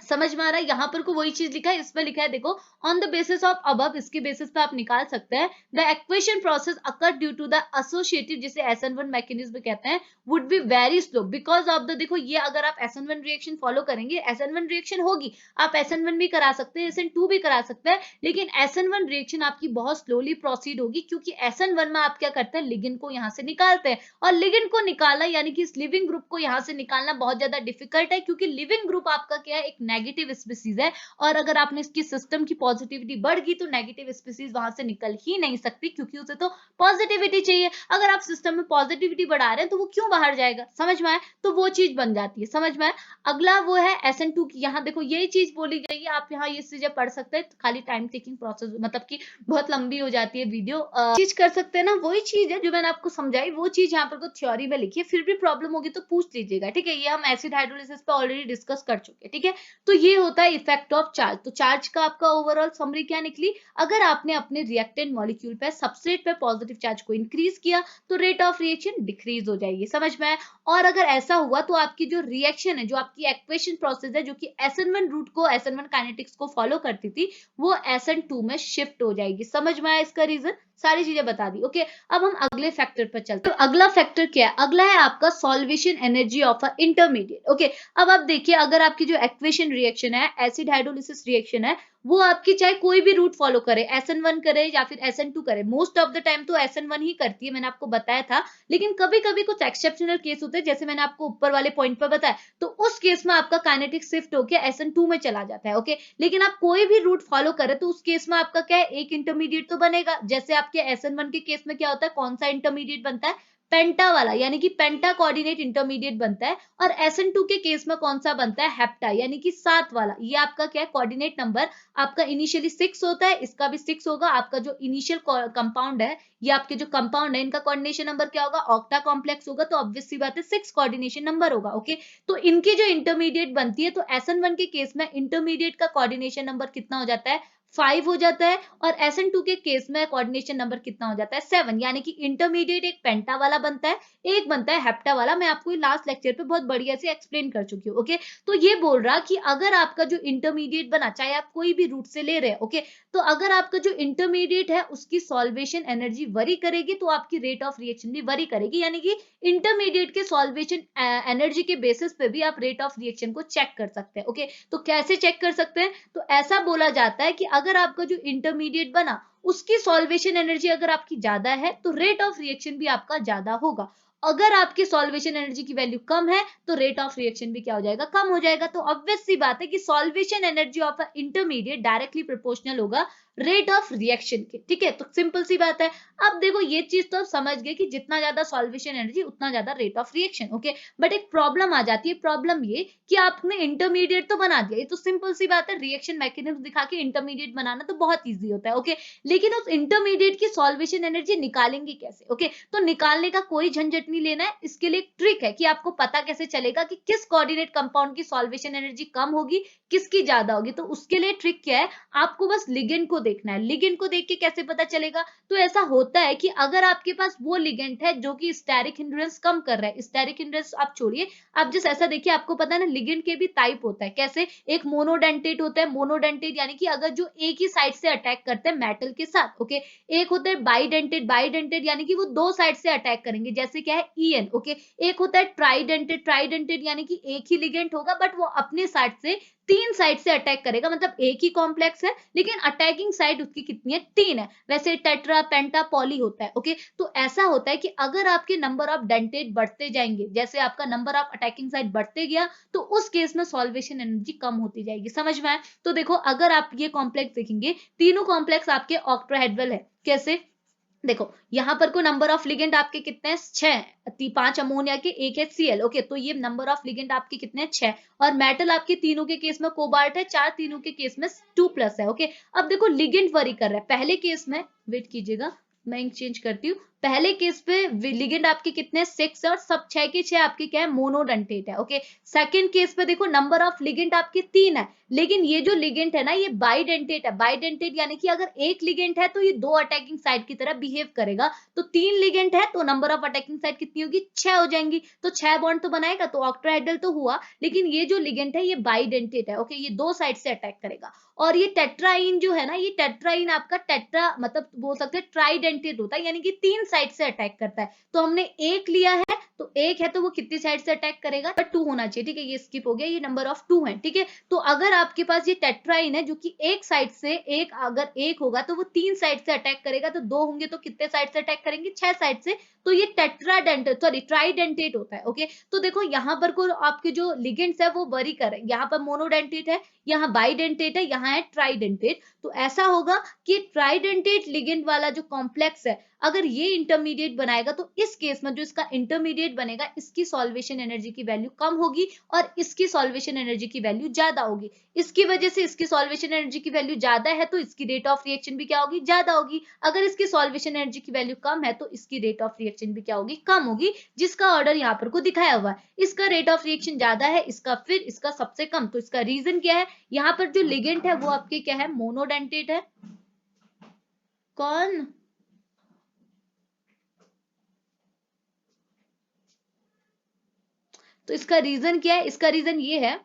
समझ में आ रहा है? यहाँ पर को वही चीज लिखा है, इसमें लिखा है देखो, on the basis of above, इसके बेसिस पे आप निकाल सकते हैं, the equation process occur due to the associative, जिसे SN1 मैकेनिज्म कहते हैं, would be very slow because of the, देखो ये अगर आप SN1 रिएक्शन फॉलो करेंगे, SN1 रिएक्शन होगी, आप SN1 भी करा सकते हैं, SN2 भी करा सकते हैं, लेकिन SN1 रिएक्शन आपकी बहुत स्लोली प्रोसीड होगी, क्योंकि SN1 में आप क्या करते हैं, लिगेंड को यहाँ से निकालते हैं, और लिगेंड को निकालना यानी कि इस लिविंग ग्रुप को यहाँ से निकालना बहुत ज्यादा डिफिकल्ट है, क्योंकि लिविंग ग्रुप आपका क्या है, एक नेगेटिव स्पीसीज है, और अगर आपने इसकी सिस्टम की पॉजिटिविटी बढ़ गई तो नेगेटिव स्पीसीज वहां से निकल ही नहीं सकती, क्योंकि उसे तो पॉजिटिविटी चाहिए। अगर आप सिस्टम में पॉजिटिविटी बढ़ा रहे हैं तो वो क्यों बाहर जाएगा? समझ में आया? तो वो चीज बन जाती है। समझ में आया? अगला वो है SN2 की। यहाँ देखो यही चीज बोली गई है, आप यहाँ ये चीजें पढ़ सकते हैं, खाली टाइम टेकिंग प्रोसेस, मतलब कि बहुत लंबी हो जाती है वीडियो, चीज कर सकते हैं ना, वही चीज है जो मैंने आपको समझाई, वो चीज यहाँ पर को थ्योरी में लिखी है। फिर भी प्रॉब्लम होगी तो पूछ लीजिएगा। ठीक है, ये हम एसिड हाइड्रोलिसिस पे ऑलरेडी डिस्कस कर चुके हैं। ठीक है, तो ये होता है इफेक्ट ऑफ चार्ज। तो चार्ज का आपका ओवरऑल समरी क्या निकली? अगर आपने अपने रिएक्टेंट मॉलिक्यूल पे, सबस्ट्रेट पे पॉजिटिव चार्ज को इंक्रीज किया तो रेट ऑफ रिएक्शन डिक्रीज हो जाएगी। समझ में आया? और अगर ऐसा हुआ तो आपकी जो रिएक्शन है, जो आपकी एक्वेशन प्रोसेस है, जो कि SN1 रूट को, SN1 काइनेटिक्स को फॉलो करती थी, वो SN2 में शिफ्ट हो जाएगी। समझ में आया इसका रीजन? सारी चीजें बता दी। ओके, अब हम अगले फैक्टर पर चलते हैं। तो अगला फैक्टर क्या है? अगला है आपका solvation energy of a intermediate. Okay, अब आप देखिए, अगर आपकी जो एक्वेशन रिएक्शन है, एसिड हाइड्रोलिसिस रिएक्शन है, वो आपकी चाहे कोई भी रूट फॉलो करे, SN1 करे या फिर SN2 करे, मोस्ट ऑफ द टाइम तो SN1 ही करती है, मैंने आपको बताया था। लेकिन कभी कभी कुछ एक्सेप्शनल केस होते हैं, जैसे मैंने आपको ऊपर वाले पॉइंट पर बताया, तो उस केस में आपका काइनेटिक शिफ्ट होकर SN2 में चला जाता है। ओके, लेकिन आप कोई भी रूट फॉलो करें तो उस केस में आपका क्या है, एक इंटरमीडिएट तो बनेगा। जैसे आपके SN1 के केस में क्या होता है, कौन सा इंटरमीडिएट बनता है? पेंटा वाला, यानी कि पेंटा कोऑर्डिनेट इंटरमीडिएट बनता है। और SN2 के केस में कौन सा बनता है? हेप्टा, यानी कि 7 वाला। ये आपका क्या है, कोऑर्डिनेट नंबर आपका इनिशियली 6 होता है, इसका भी 6 होगा। आपका जो इनिशियल कंपाउंड है, ये आपके जो कंपाउंड है, इनका कोऑर्डिनेशन नंबर क्या होगा? ऑक्टा कॉम्प्लेक्स होगा, तो ऑब्वियस सी बात है 6 कोऑर्डिनेशन नंबर होगा। ओके, तो इनकी जो इंटरमीडिएट बनती है, तो SN1 के केस में इंटरमीडिएट का कोऑर्डिनेशन नंबर कितना हो जाता है? 5 हो जाता है। और SN2 के केस में कोऑर्डिनेशन नंबर कितना हो जाता है? 7, यानी कि इंटरमीडिएट एक पेंटा वाला बनता है, एक बनता है हेप्टा वाला। मैं आपको लास्ट लेक्चर पे बहुत बढ़िया से एक्सप्लेन कर चुकी हूँ। ओके, तो ये बोल रहा कि अगर आपका जो इंटरमीडिएट बना, चाहे आप कोई भी रूट से ले रहे हैं, ओके, तो अगर आपका जो इंटरमीडिएट है उसकी सॉल्वेशन एनर्जी वरी करेगी, तो आपकी रेट ऑफ रिएक्शन भी वरी करेगी। यानी कि इंटरमीडिएट के सॉल्वेशन एनर्जी के बेसिस पे भी आप रेट ऑफ रिएक्शन को चेक कर सकते हैं। ओके, तो कैसे चेक कर सकते हैं? तो ऐसा बोला जाता है कि अगर आपका जो इंटरमीडिएट बना, उसकी सॉल्वेशन एनर्जी अगर आपकी ज्यादा है, तो रेट ऑफ रिएक्शन भी आपका ज्यादा होगा। अगर आपकी सॉल्वेशन एनर्जी की वैल्यू कम है तो रेट ऑफ रिएक्शन भी क्या हो जाएगा, कम हो जाएगा। तो ऑब्वियस सी बात है कि solvation energy of a intermediate directly proportional होगा रेट ऑफ रिएक्शन के, ठीक है। तो सिंपल सी बात है। अब देखो ये चीज तो आप समझ गए कि जितना ज्यादा सॉल्वेशन एनर्जी उतना ज्यादा rate of reaction, okay. But एक प्रॉब्लम आ जाती है, प्रॉब्लम ये कि आपने इंटरमीडिएट तो बना दिया, ये तो सिंपल सी बात है, रिएक्शन मैकेनिज्म दिखा के इंटरमीडिएट बनाना तो बहुत ईजी होता है, ओके। लेकिन उस इंटरमीडिएट की सॉल्वेशन एनर्जी निकालेंगे कैसे, ओके। तो निकालने का कोई झंझट नहीं लेना है, इसके लिए एक ट्रिक है कि आपको पता कैसे चलेगा कि किस कोऑर्डिनेट कंपाउंड की सॉल्वेशन एनर्जी कम होगी, किसकी ज्यादा होगी। तो उसके लिए ट्रिक क्या है, आपको बस लिगेंड को देखना है। लिगेंड को देख के कैसे पता चलेगा, तो ऐसा होता है कि अगर आपके पास वो लिगेंड है जो कि स्टेरिक हिंड्रेंस कम कर रहा है, स्टेरिक हिंड्रेंस आप छोड़िए, आप जैसे ऐसा देखिए, आपको पता है ना लिगेंड के भी टाइप होता है, कैसे, एक मोनोडेंटेट होता है, मोनोडेंटेट यानी कि अगर जो एक ही साइड से अटैक करते हैं मेटल के साथ, ओके। एक होता है बाइडेंटेट, बाइडेंटेट यानी कि वो दो साइड से अटैक करेंगे, जैसे क्या है ईएन, ओके। एक होता है ट्राइडेंटेट, ट्राइडेंटेट यानी कि एक ही लिगेंड होगा बट वो अपने साइड से तीन साइड से अटैक करेगा, मतलब एक ही कॉम्प्लेक्स है लेकिन अटैकिंग साइड उसकी कितनी है, तीन है। वैसे टेट्रा पेंटा पॉली होता है, ओके। तो ऐसा होता है कि अगर आपके नंबर ऑफ डेंटेट बढ़ते जाएंगे, जैसे आपका नंबर ऑफ अटैकिंग साइड बढ़ते गया, तो उस केस में सॉल्वेशन एनर्जी कम होती जाएगी, समझ में आया। तो देखो अगर आप ये कॉम्प्लेक्स देखेंगे, तीनों कॉम्प्लेक्स आपके ऑक्ट्राहेड्रल है, कैसे, देखो यहाँ पर को नंबर ऑफ लिगेंड आपके कितने हैं, 6, 5 अमोनिया के, एक है Cl, ओके। तो ये नंबर ऑफ लिगेंड आपके कितने हैं, 6। और मेटल आपके तीनों के केस में कोबाल्ट है, 4, तीनों के केस में 2+ है, ओके। अब देखो लिगेंड वरी कर रहा है, पहले केस में वेट कीजिएगा, मैं इंक चेंज करती हूँ। पहले केस पे लिगेंड आपके कितने 6 है और सब 6 के 6 आपके क्या है, मोनोडेंटेट है, ओके। सेकंड केस पे देखो नंबर ऑफ लिगेंड आपके 3 है, लेकिन ये जो लिगेंड है ना ये बाइडेंटेट है, बाइडेंटेट यानी कि अगर एक लिगेंड है तो ये दो अटैकिंग साइड की तरह बिहेव करेगा। तो 3 लिगेंड है तो नंबर ऑफ अटैकिंग साइड कितनी होगी, 6 हो जाएंगी। तो 6 बॉन्ड तो बनाएगा, तो ऑक्टाहेड्रल तो हुआ, लेकिन ये जो लिगेंड है ये बाइडेंटेट है, ओके। ये दो साइड से अटैक करेगा। और ये टेट्राइन जो है ना, ये टेट्राइन आपका टेट्रा मतलब बोल सकते हैं ट्राइडेंटेट होता है, यानी कि 3 साइड से अटैक करता है। तो हमने एक लिया है, तो एक है तो वो कितनी साइड से अटैक करेगा, पर 2 होना चाहिए, ठीक है। ये स्किप हो गया, ये नंबर ऑफ 2 है, ठीक है। तो अगर आपके पास ये टेट्राइन है जो कि एक साइड से, एक अगर एक होगा तो वो 3 साइड से अटैक करेगा, तो 2 होंगे तो कितने साइड से अटैक करेंगे, 6 साइड से। तो ये टेट्राडेंटेट सॉरी ट्राइडेंटेट होता है, ओके। तो देखो यहाँ पर को आपके जो लिगेंड्स है वो बरी कर रहे हैं, यहाँ पर मोनोडेंटेट है, यहाँ बाइडेंटेट है, यहाँ है ट्राइडेंटेट। तो ऐसा होगा कि ट्राइडेंटेट लिगेंड वाला जो कॉम्प्लेक्स है, अगर ये इंटरमीडिएट बनाएगा तो इस केस में जो इसका इंटरमीडिएट बनेगा, इसकी सॉल्वेशन एनर्जी की वैल्यू कम होगी और इसकी सॉल्वेशन एनर्जी की वैल्यू ज्यादा होगी। इसकी वजह से इसकी सॉल्वेशन एनर्जी की वैल्यू ज्यादा है तो इसकी रेट ऑफ रिएक्शन भी क्या होगी, ज्यादा होगी। अगर इसकी सॉल्वेशन एनर्जी की वैल्यू कम है तो इसकी रेट ऑफ रिएक्शन भी क्या होगी, कम होगी, जिसका ऑर्डर यहाँ पर को दिखाया हुआ है। इसका रेट ऑफ रिएक्शन ज्यादा है, इसका फिर इसका सबसे कम। तो इसका रीजन क्या है, यहाँ पर जो लिगेंड है वो आपके क्या है, मोनोडेंटेट है। कौन, तो इसका रीजन क्या है, इसका रीजन ये है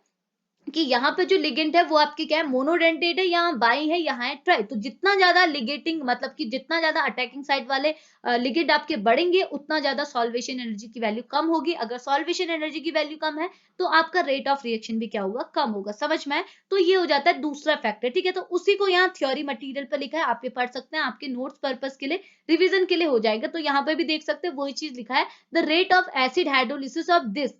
कि यहाँ पे जो लिगेंड है वो आपके क्या है, मोनोडेंटेट है, यहाँ बाई है, यहाँ है ट्राई। तो जितना ज्यादा लिगेटिंग मतलब कि जितना ज्यादा अटैकिंग साइड वाले लिगेंड आपके बढ़ेंगे उतना ज्यादा सॉल्वेशन एनर्जी की वैल्यू कम होगी। अगर सॉल्वेशन एनर्जी की वैल्यू कम है तो आपका रेट ऑफ रिएक्शन भी क्या होगा, कम होगा, समझ में आए। तो ये हो जाता है दूसरा फैक्टर, ठीक है। तो उसी को यहाँ थ्योरी मटेरियल पर लिखा है, आप ये पढ़ सकते हैं, आपके नोट्स पर्पस के लिए, रिविजन के लिए हो जाएगा। तो यहाँ पे भी देख सकते हैं वही चीज लिखा है, the rate of acid hydrolysis of this,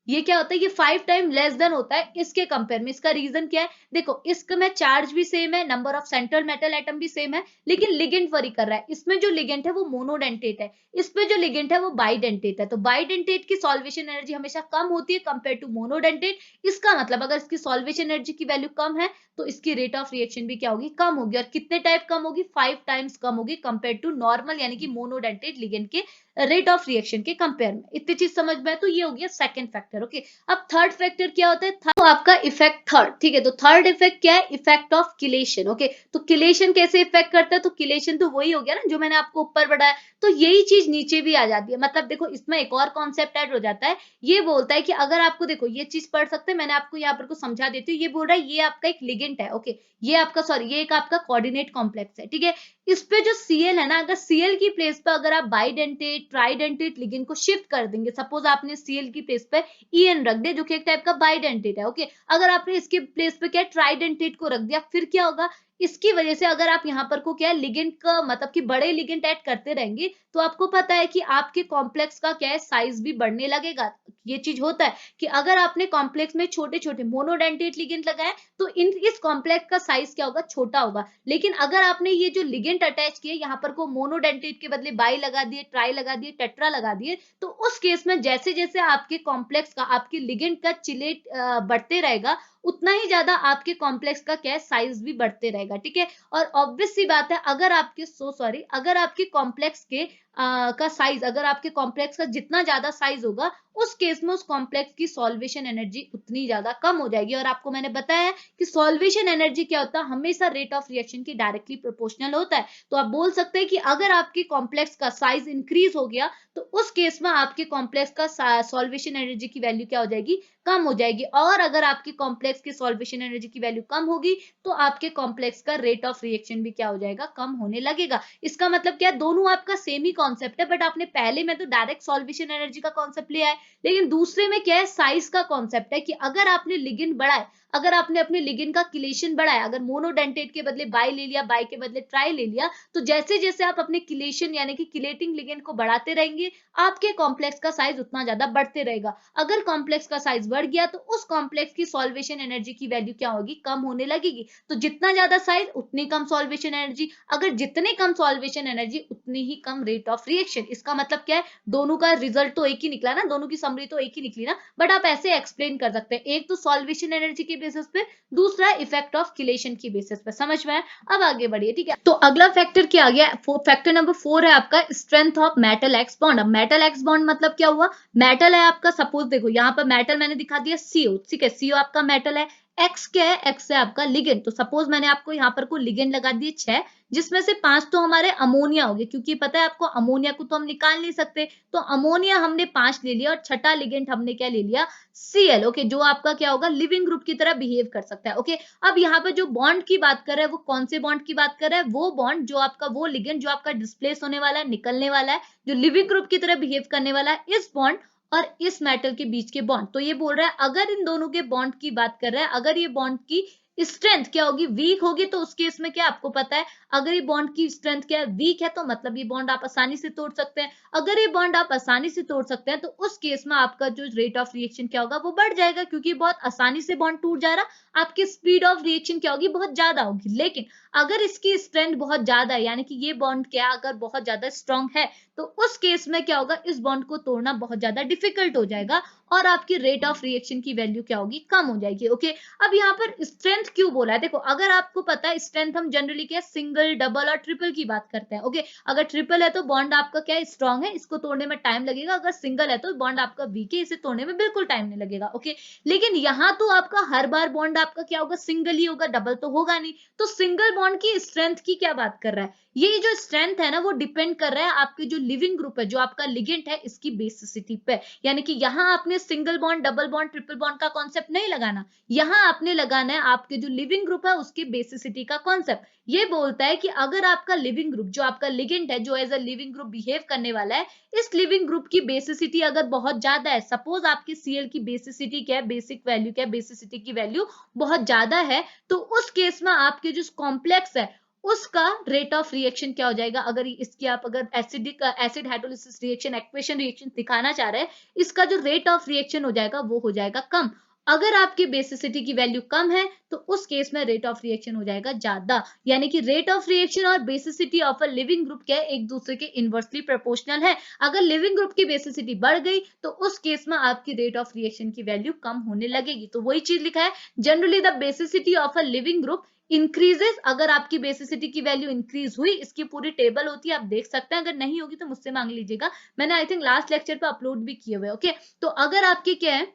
ये क्या होता है, ये 5 टाइम लेस देन होता है इसके कंपेयर में। इसका रीजन क्या है, देखो इसका में चार्ज भी सेम है, number of central metal atom भी सेम है, लेकिन लिगेंड वरी कर रहा है। इसमें जो लिगेंड है वो मोनोडेंटेट है, इसमें जो लिगेंड है वो बाइडेंटेट है। तो बाइडेंटेट की सॉल्वेशन एनर्जी हमेशा कम होती है कंपेयर टू मोनोडेंटेट। इसका मतलब अगर इसकी सॉल्वेशन एनर्जी की वैल्यू कम है तो इसकी रेट ऑफ रिएक्शन भी क्या होगी, कम होगी। और कितने टाइप कम होगी, 5 टाइम्स कम होगी कंपेयर टू नॉर्मल यानी कि मोनोडेंटेट लिगेंड के रेट ऑफ रिएक्शन के कंपेयर में। इतनी चीज समझ में है। तो ये हो गया सेकंड फैक्टर, ओके। अब थर्ड फैक्टर क्या होता है, तो आपका इफेक्ट थर्ड, ठीक है। तो थर्ड इफेक्ट क्या है, इफेक्ट ऑफ किलेशन, ओके। तो किलेशन कैसे इफेक्ट करता है, तो किलेशन तो वही हो गया ना जो मैंने आपको ऊपर बढ़ाया, तो यही चीज नीचे भी आ जाती है। मतलब देखो इसमें एक और कॉन्सेप्ट ऐड हो जाता है, ये बोलता है कि अगर आपको देखो ये चीज पढ़ सकते हैं, मैंने आपको यहाँ पर को समझा देती हूँ। ये बोल रहा है ये आपका एक लिगेंड है, ओके। ये आपका सॉरी ये एक आपका कोऑर्डिनेट कॉम्प्लेक्स है, ठीक है। इस पे जो Cl है ना, अगर Cl की प्लेस पे अगर आप बाइडेंटेट ट्राइडेंटेट लिगेंड को शिफ्ट कर देंगे, सपोज आपने Cl की प्लेस पे En रख दिया जो कि एक टाइप का बाइडेंटेट है, ओके। अगर आपने इसके प्लेस पे क्या ट्राइडेंटेट को रख दिया, फिर क्या होगा, इसकी वजह से अगर आप यहाँ पर को क्या है लिगेंड का मतलब कि बड़े लिगेंड ऐड करते रहेंगे तो आपको पता है कि आपके कॉम्प्लेक्स का क्या है साइज भी बढ़ने लगेगा। ये चीज होता है कि अगर आपने कॉम्प्लेक्स में छोटे छोटे मोनोडेंटेट लिगेंड लगाए तो इस कॉम्प्लेक्स का साइज क्या होगा, छोटा होगा। लेकिन अगर आपने ये जो लिगेंड अटैच किए यहाँ पर को मोनोडेंटेट के बदले बाई लगा दिए, ट्राई लगा दिए, टेट्रा लगा दिए, तो उस केस में जैसे जैसे आपके कॉम्प्लेक्स का आपके लिगेंड का चिलेट बढ़ते रहेगा उतना ही ज्यादा आपके कॉम्प्लेक्स का क्या है साइज भी बढ़ते रहेगा। ठीक है, और ऑब्वियस सी बात है अगर आपके सॉरी अगर आपके कॉम्प्लेक्स के का साइज, अगर आपके कॉम्प्लेक्स का जितना ज्यादा साइज होगा उस केस में उस कॉम्प्लेक्स की सॉल्वेशन एनर्जी उतनी ज्यादा कम हो जाएगी। और आपको मैंने बताया है कि सॉल्वेशन एनर्जी क्या होता है, हमेशा रेट ऑफ रिएक्शन की डायरेक्टली प्रोपोर्शनल होता है। तो आप बोल सकते हैं कि अगर आपके कॉम्प्लेक्स का साइज इंक्रीज हो गया तो उस केस में आपके कॉम्प्लेक्स का सॉल्वेशन एनर्जी की वैल्यू क्या हो जाएगी, कम हो जाएगी। और अगर आपके कॉम्प्लेक्स की सॉल्वेशन एनर्जी की वैल्यू कम होगी तो आपके कॉम्प्लेक्स का रेट ऑफ रिएक्शन भी क्या हो जाएगा, कम होने लगेगा। इसका मतलब क्या है, दोनों आपका सेम ही कॉन्सेप्ट है, बट आपने पहले में तो डायरेक्ट सॉल्वेशन एनर्जी का कॉन्सेप्ट लिया है, लेकिन दूसरे में क्या है साइज का कॉन्सेप्ट है कि अगर आपने लिगेंड बढ़ाए, अगर आपने अपने लिगेंड का किलेशन बढ़ाया, अगर मोनोडेंटेट के बदले बाई ले लिया, बाई के बदले ट्राई ले लिया, तो जैसे जैसे आप अपने किलेशन यानी कि किलेटिंग लिगेंड को बढ़ाते रहेंगे आपके कॉम्प्लेक्स का साइज उतना ज्यादा बढ़ते रहेगा। अगर कॉम्प्लेक्स का साइज बढ़ गया तो उस कॉम्प्लेक्स की सॉल्वेशन एनर्जी की वैल्यू क्या होगी, कम होने लगेगी। तो जितना ज्यादा साइज उतनी कम सॉल्वेशन एनर्जी, अगर जितने कम सॉल्वेशन एनर्जी उतनी ही कम रेट ऑफ रिएक्शन। इसका मतलब क्या है, दोनों का रिजल्ट तो एक ही निकला ना, दोनों की समरी तो एक ही निकली ना, बट आप ऐसे एक्सप्लेन कर सकते हैं, एक तो सॉल्वेशन एनर्जी के बेसिस पे, दूसरा इफेक्ट ऑफ किलेशन की बेसिस पे। समझ में आया? अब आगे बढ़िए। ठीक है, तो अगला फैक्टर क्या आ गया, फैक्टर नंबर 4 है आपका strength of metal x bond. अब मेटल एक्स बॉन्ड मतलब क्या हुआ, मेटल है आपका, सपोज देखो यहाँ पर मेटल मैंने दिखा दिया CO, ठीक है, CO आपका मेटल है, एक्स क्या है, एक्स है आपका लिगेंड। तो सपोज मैंने आपको यहाँ पर को लिगेंड लगा दिए 6, जिसमें से 5 तो हमारे अमोनिया हो गए, क्योंकि पता है आपको अमोनिया को तो हम निकाल नहीं सकते, तो अमोनिया हमने 5 ले लिया, और छठा लिगेंड हमने क्या ले लिया, Cl। ओके, जो आपका क्या होगा, लिविंग ग्रुप की तरह बिहेव कर सकता है। ओके, अब यहाँ पर जो बॉन्ड की बात कर रहा है वो कौन से बॉन्ड की बात कर रहा है, वो बॉन्ड जो आपका, वो लिगेंड जो आपका डिस्प्लेस होने वाला है, निकलने वाला है, जो लिविंग ग्रुप की तरह बिहेव करने वाला है, इस बॉन्ड और इस मेटल के बीच के बॉन्ड। तो ये बोल रहा है अगर इन दोनों के बॉन्ड की बात कर रहा है, अगर ये बॉन्ड की स्ट्रेंथ क्या होगी, वीक होगी, तो उस केस में क्या आपको पता है, अगर ये बॉन्ड की स्ट्रेंथ क्या है, वीक है, तो मतलब ये बॉन्ड आप आसानी से तोड़ सकते हैं। अगर ये बॉन्ड आप आसानी से तोड़ सकते हैं तो उस केस में आपका जो रेट ऑफ रिएक्शन क्या होगा, वो बढ़ जाएगा, क्योंकि बहुत आसानी से बॉन्ड टूट जा रहा, आपकी स्पीड ऑफ रिएक्शन क्या होगी, बहुत ज्यादा होगी। लेकिन अगर इसकी स्ट्रेंथ बहुत ज्यादा है, यानी कि ये बॉन्ड क्या अगर बहुत ज्यादा स्ट्रांग है, तो उस केस में क्या होगा, इस बॉन्ड को तोड़ना बहुत ज्यादा डिफिकल्ट हो जाएगा, और आपकी रेट ऑफ रिएक्शन की वैल्यू क्या होगी, कम हो जाएगी। ओके, अब यहाँ पर स्ट्रेंथ क्यों बोला है, देखो अगर आपको पता है स्ट्रेंथ हम जनरली क्या सिंगल, डबल और ट्रिपल की बात करते हैं। ओके, अगर ट्रिपल है तो बॉन्ड आपका क्या है, स्ट्रांग है, इसको तोड़ने में टाइम लगेगा, अगर सिंगल है तो बॉन्ड आपका वीक है, इसे तोड़ने में बिल्कुल टाइम नहीं लगेगा। ओके, लेकिन यहाँ तो आपका हर बार बॉन्ड आपका क्या होगा, सिंगल ही होगा, डबल तो होगा नहीं। तो सिंगल बॉन्ड की स्ट्रेंथ की क्या बात कर रहा है, ये जो स्ट्रेंथ है ना वो डिपेंड कर रहा है आपके जो लिविंग ग्रुप है, जो आपका लिगेंड है, इसकी बेसिसिटी पे। यानी कि यहाँ आपने single bond, double bond, triple bond का कॉन्सेप्ट नहीं लगाना, यहाँ आपने लगाना है आपके जो लिविंग ग्रुप है उसकी बेसिसिटी का कॉन्सेप्ट। ये बोलता है कि अगर आपका लिविंग ग्रुप, जो आपका लिगेंड है, जो as a leaving group behave करने वाला है, इस लिविंग ग्रुप की बेसिसिटी अगर बहुत ज्यादा है, सपोज आपकी Cl की बेसिसिटी क्या है, बेसिक वैल्यू क्या है, बेसिसिटी की वैल्यू बहुत ज्यादा है, तो उस केस में आपके जो कॉम्प्लेक्स है उसका रेट ऑफ रिएक्शन क्या हो जाएगा, अगर इसकी आप अगर acid hydrolysis reaction, equation reaction दिखाना चाह रहे हैं, इसका जो रेट ऑफ रिएक्शन हो जाएगा वो हो जाएगा कम। अगर आपकी बेसिसिटी की वैल्यू कम है तो उस केस में रेट ऑफ रिएक्शन हो जाएगा ज्यादा। यानी कि रेट ऑफ रिएक्शन और basicity of a leaving group क्या है, एक दूसरे के इनवर्सली प्रोपोर्शनल है। अगर लिविंग ग्रुप की बेसिसिटी बढ़ गई तो उस केस में आपकी रेट ऑफ रिएक्शन की वैल्यू कम होने लगेगी। तो वही चीज लिखा है, generally the basicity of a leaving group increases. अगर आपकी बेसिसिटी की वैल्यू इंक्रीज हुई, इसकी पूरी टेबल होती है, आप देख सकते हैं, अगर नहीं होगी तो मुझसे मांग लीजिएगा, मैंने आई थिंक लास्ट लेक्चर पे अपलोड भी किए हुए। ओके, तो अगर आपकी क्या है,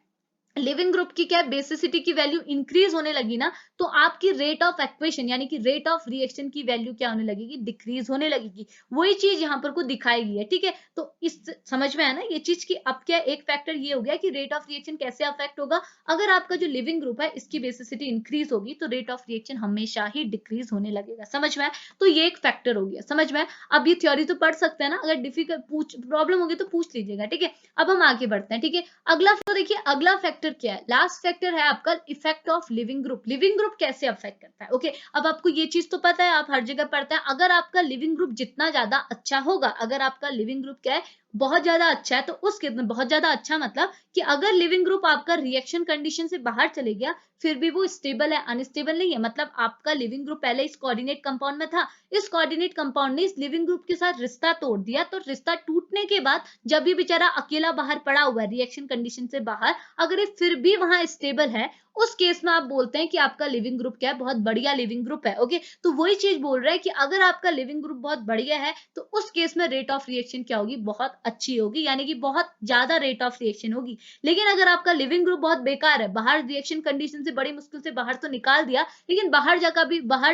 लिविंग ग्रुप की क्या बेसिसिटी की वैल्यू इंक्रीज होने लगी ना, तो आपकी रेट ऑफ एक्वेशन यानी कि रेट ऑफ रिएक्शन की वैल्यू क्या होने लगेगी, डिक्रीज होने लगेगी। वही चीज यहाँ पर को दिखाई गई है। ठीक है, तो इस समझ में आया ना ये चीज की। अब क्या एक फैक्टर ये हो गया कि रेट ऑफ रिएक्शन कैसे अफेक्ट होगा, अगर आपका जो लिविंग ग्रुप है इसकी बेसिसिटी इंक्रीज होगी तो रेट ऑफ रिएक्शन हमेशा ही डिक्रीज होने लगेगा। समझ में आया? तो ये एक फैक्टर हो गया। समझ में आया? अब ये थ्योरी तो पढ़ सकते हैं ना, अगर डिफिकल्ट प्रॉब्लम होगी तो पूछ लीजिएगा। ठीक है, अब हम आगे बढ़ते हैं। ठीक है, अगला तो देखिए, अगला फैक्टर फैक्टर क्या है? लास्ट फैक्टर है आपका effect of leaving group. Leaving group कैसे अफेक्ट करता है? ओके, अब आपको ये चीज तो पता है, आप हर जगह पढ़ते हैं, अगर आपका लिविंग ग्रुप जितना ज्यादा अच्छा होगा, अगर आपका लिविंग ग्रुप क्या है, बहुत ज्यादा अच्छा है, तो उस केस में बहुत ज्यादा अच्छा मतलब कि अगर लिविंग ग्रुप आपका रिएक्शन कंडीशन से बाहर चले गया, फिर भी वो स्टेबल है, अनस्टेबल नहीं है, मतलब आपका लिविंग ग्रुप पहले इस कोऑर्डिनेट कंपाउंड में था, इस कोऑर्डिनेट कंपाउंड ने इस लिविंग ग्रुप के साथ रिश्ता तोड़ दिया, तो रिश्ता टूटने के बाद जब ये बेचारा अकेला बाहर पड़ा हुआ है रिएक्शन कंडीशन से बाहर, अगर ये फिर भी वहां स्टेबल है, उस केस में आप बोलते हैं कि आपका लिविंग ग्रुप क्या है, बहुत बढ़िया लिविंग ग्रुप है। ओके, तो वही चीज बोल रहा है कि अगर आपका लिविंग ग्रुप बहुत बढ़िया है, तो उस केस में रेट ऑफ रिएक्शन क्या होगी, बहुत अच्छी होगी, यानी कि बहुत ज्यादा रेट ऑफ रिएक्शन होगी। लेकिन अगर आपका लिविंग ग्रुप बहुत बेकार है, बाहर रिएक्शन कंडीशन से बड़ी मुश्किल से बाहर तो निकाल दिया, लेकिन बाहर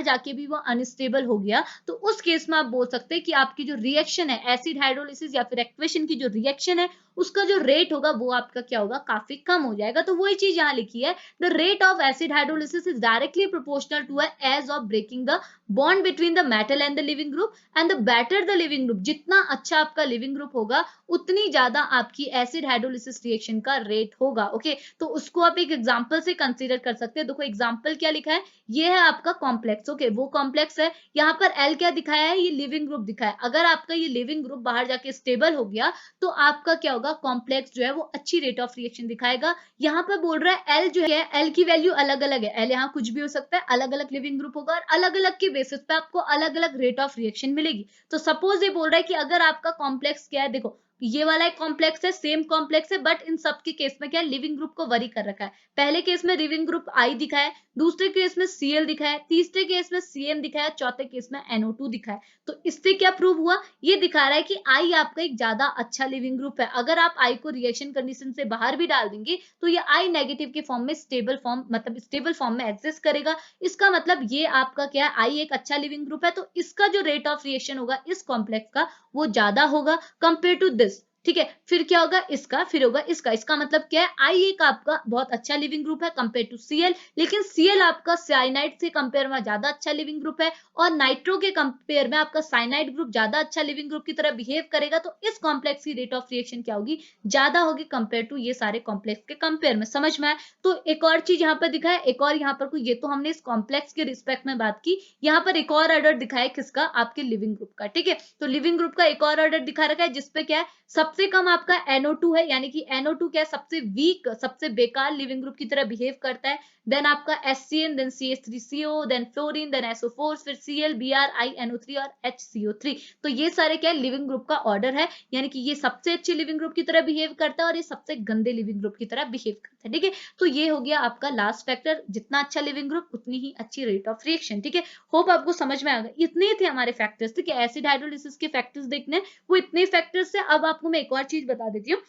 जाके भी वो अनस्टेबल हो गया, तो उस केस में आप बोल सकते हैं कि आपकी जो रिएक्शन है, एसिड हाइड्रोलिसिस या फिर एक्वेशन की जो रिएक्शन है, उसका जो रेट होगा वो आपका क्या होगा, काफी कम हो जाएगा। तो वही चीज यहाँ लिखी है, the rate of acid hydrolysis is directly proportional to ease of breaking the bond between the metal and the leaving group, and the better the leaving group, जितना अच्छा आपका लिविंग ग्रुप होगा, उतनी ज्यादा आपकी एसिड हाइड्रोलिसिस रिएक्शन का rate होगा। Okay, तो उसको आप एक एग्जांपल से कंसीडर कर सकते हैं। देखो एग्जांपल क्या लिखा है, ये है आपका कॉम्प्लेक्स। ओके, वो कॉम्प्लेक्स है, यहाँ पर एल क्या दिखाया है, ये लिविंग ग्रुप दिखाया है। अगर आपका ये लिविंग ग्रुप बाहर जाके स्टेबल हो गया, तो आपका क्या होगा, कॉम्प्लेक्स जो है वो अच्छी रेट ऑफ रिएक्शन दिखाएगा। यहाँ पर बोल रहा है एल जो है, एल की वैल्यू अलग अलग है, एल यहाँ कुछ भी हो सकता है, अलग अलग लिविंग ग्रुप होगा, और अलग अलग के बेसिस पे आपको अलग अलग रेट ऑफ रिएक्शन मिलेगी। तो सपोज ये बोल रहा है कि अगर आपका कॉम्प्लेक्स क्या है, देखो ये वाला एक कॉम्प्लेक्स है, सेम कॉम्प्लेक्स है, बट इन सब के केस में क्या है, लिविंग ग्रुप को वरी कर रखा है। पहले केस में लिविंग ग्रुप आई दिखा है, दूसरे केस में Cl दिखा है, तीसरे केस में Cm दिखा है, चौथे केस में NO2 दिखा है। तो इससे क्या प्रूव हुआ, ये दिखा रहा है कि I आपका एक ज्यादा अच्छा लिविंग ग्रुप है। अगर आप I को रिएक्शन कंडीशन से बाहर भी डाल देंगे, तो ये I नेगेटिव के फॉर्म में स्टेबल फॉर्म, मतलब स्टेबल फॉर्म में एग्जिस्ट करेगा। इसका मतलब ये आपका क्या है, I एक अच्छा लिविंग ग्रुप है, तो इसका जो रेट ऑफ रिएक्शन होगा इस कॉम्प्लेक्स का, वो ज्यादा होगा कंपेयर टू दिस। ठीक है, फिर क्या होगा इसका, फिर होगा इसका। इसका मतलब क्या है, आई एक आपका बहुत अच्छा लिविंग ग्रुप है कंपेयर टू Cl, लेकिन Cl आपका साइनाइड से कंपेयर में ज्यादा अच्छा लिविंग ग्रुप है, और नाइट्रो के कंपेयर में आपका साइनाइड ग्रुप ज्यादा अच्छा लिविंग ग्रुप की तरह बिहेव करेगा। तो इस कॉम्प्लेक्स की रेट ऑफ रिएक्शन क्या होगी, ज्यादा होगी कंपेयर टू ये सारे कॉम्प्लेक्स के कंपेयर में। समझ में आया? तो एक और चीज यहाँ पर दिखा है, एक और यहाँ पर कोई, ये तो हमने इस कॉम्प्लेक्स के रिस्पेक्ट में बात की, यहाँ पर एक और ऑर्डर दिखा है किसका, आपके लिविंग ग्रुप का। ठीक है, तो लिविंग ग्रुप का एक और ऑर्डर दिखा रखा है, जिसपे क्या है, सबसे कम आपका NO2 है, यानी कि NO2 क्या है, सबसे वीक, सबसे बेकार लिविंग ग्रुप की तरह बिहेव करता है। देन आपका HCN, then CH3CO, then fluorine, then SO4, फिर Cl, Br, INO3 और HCO3। तो ये सारे क्या है, लिविंग ग्रुप का ऑर्डर है, यानी कि ये सबसे अच्छे लिविंग ग्रुप की तरह बिहेव करता है, और ये सबसे गंदे लिविंग ग्रुप की तरह बिहेव करता है। ठीक है, तो ये हो गया आपका लास्ट फैक्टर, जितना अच्छा लिविंग ग्रुप उतनी ही अच्छी रेट ऑफ रिएक्शन। ठीक है, होप आपको समझ में आ गया। इतने थे हमारे फैक्टर्स। ठीक है, एसिड हाइड्रोलिसिस के फैक्टर्स देखने, वो इतने फैक्टर्स से। अब आपको मैं एक और चीज बता देती हूँ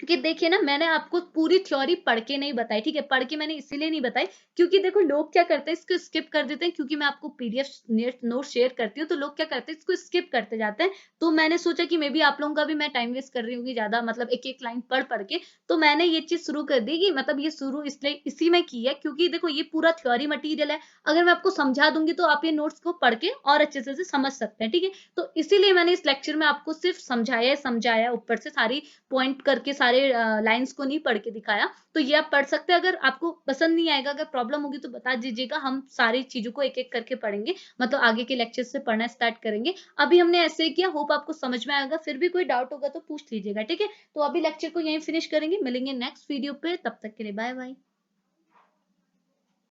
कि देखिए ना, मैंने आपको पूरी थ्योरी पढ़ के नहीं बताई। ठीक है, पढ़ के मैंने इसीलिए नहीं बताई क्योंकि देखो लोग क्या करते हैं, इसको स्किप कर देते हैं, क्योंकि मैं आपको पीडीएफ नोट शेयर करती हूँ, तो लोग क्या करते हैं, इसको स्किप करते जाते हैं। तो मैंने सोचा कि मे बी आप लोगों का भी मैं टाइम वेस्ट कर रही हूँ ज्यादा, मतलब एक एक लाइन पढ़ पढ़ के। तो मैंने ये चीज शुरू कर दी कि मतलब ये शुरू इसलिए इसी में की है, क्योंकि देखो ये पूरा थ्योरी मटेरियल है, अगर मैं आपको समझा दूंगी तो आप ये नोट्स को पढ़ के और अच्छे से समझ सकते हैं। ठीक है, तो इसीलिए मैंने इस लेक्चर में आपको सिर्फ समझाया ऊपर से, सारी पॉइंट करके सारे लाइंस को नहीं पढ़ के दिखाया। तो ये आप पढ़ सकते हैं, अगर आपको पसंद नहीं आएगा, अगर प्रॉब्लम होगी तो बता दीजिएगा, हम सारी चीजों को एक एक करके पढ़ेंगे, मतलब आगे के लेक्चर से पढ़ना स्टार्ट करेंगे। अभी हमने ऐसे ही किया, होप आपको समझ में आएगा। फिर भी कोई डाउट होगा तो पूछ लीजिएगा। ठीक है, तो अभी लेक्चर को यहीं फिनिश करेंगे, मिलेंगे नेक्स्ट वीडियो पे, तब तक के लिए बाय बाय।